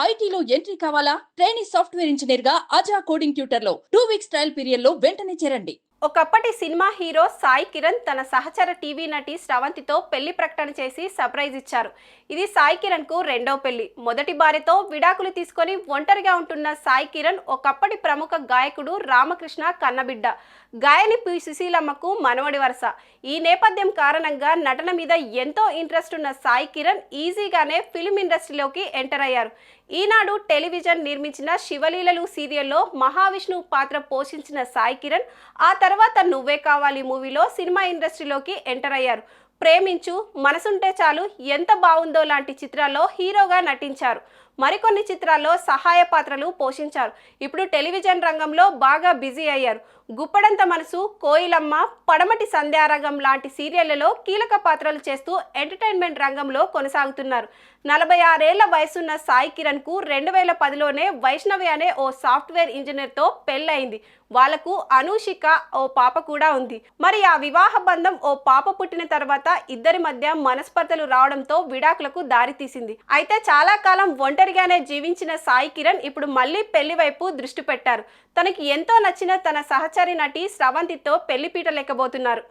ఐటీలో ఎంట్రీ కావాలా? Trainee software engineer గా అజా కోడింగ్ ట్యూటర్ లో 2 వీక్స్ ట్రయల్ పీరియడ్ లో వెంటనే చేరండి. ఒకప్పటి సినిమా హీరో సాయి కిరణ్ తన సహచర టీవీ నటి శ్రవంతితో పెళ్లి ప్రకటన చేసి సర్ప్రైజ్ ఇచ్చారు. ఇది సాయి కిరణ్ కు రెండో పెళ్లి. మొదటి భార్యతో విడాకులు తీసుకొని ఒంటరిగా ఉంటున్న సాయి కిరణ్ ఒకప్పటి ప్రముఖ గాయకుడు రామకృష్ణ కన్నబిడ్డ, గాయని పి సుశీలమ్మకు మనవడి వరుస. ఈ నేపథ్యం కారణంగా నటన మీద ఎంతో ఇంట్రెస్ట్ ఉన్న సాయి కిరణ్ ఈజీగానే ఫిల్మ్ ఇండస్ట్రీలోకి ఎంటర్ అయ్యారు. ఈనాడు టెలివిజన్ నిర్మించిన శివలీలలు సీరియల్లో మహావిష్ణువు పాత్ర పోషించిన సాయి కిరణ్ ఆ తర్వాత నువ్వే కావాలి మూవీలో సినిమా ఇండస్ట్రీలోకి ఎంటర్ అయ్యారు. ప్రేమించు, మనసుంటే చాలు, ఎంత బాగుందో లాంటి చిత్రాల్లో హీరోగా నటించారు. మరికొన్ని చిత్రాల్లో సహాయ పాత్రలు పోషించారు. ఇప్పుడు టెలివిజన్ రంగంలో బాగా బిజీ అయ్యారు. గుప్పడంత మనసు, కోయిలమ్మ, పడమటి సంధ్యారాగం లాంటి సీరియళ్లలో కీలక పాత్రలు చేస్తూ ఎంటర్టైన్మెంట్ రంగంలో కొనసాగుతున్నారు. 46 ఏళ్ల వయసున్న సాయి కిరణ్ కు 2010లోనే వైష్ణవి అనే ఓ సాఫ్ట్వేర్ ఇంజనీర్ తో పెళ్లయింది. వాళ్లకు అనూషిక ఓ పాప కూడా ఉంది. మరి ఆ వివాహ బంధం ఓ పాప పుట్టిన తర్వాత ఇద్దరి మధ్య మనస్పర్ధలు రావడంతో విడాకులకు దారితీసింది. అయితే చాలా కాలం ఒంటరిగానే జీవించిన సాయి కిరణ్ ఇప్పుడు మళ్లీ పెళ్లి వైపు దృష్టి పెట్టారు. తనకి ఎంతో నచ్చిన తన సహచరి నటి శ్రవంతితో పెళ్లిపీట లెక్కబోతున్నారు.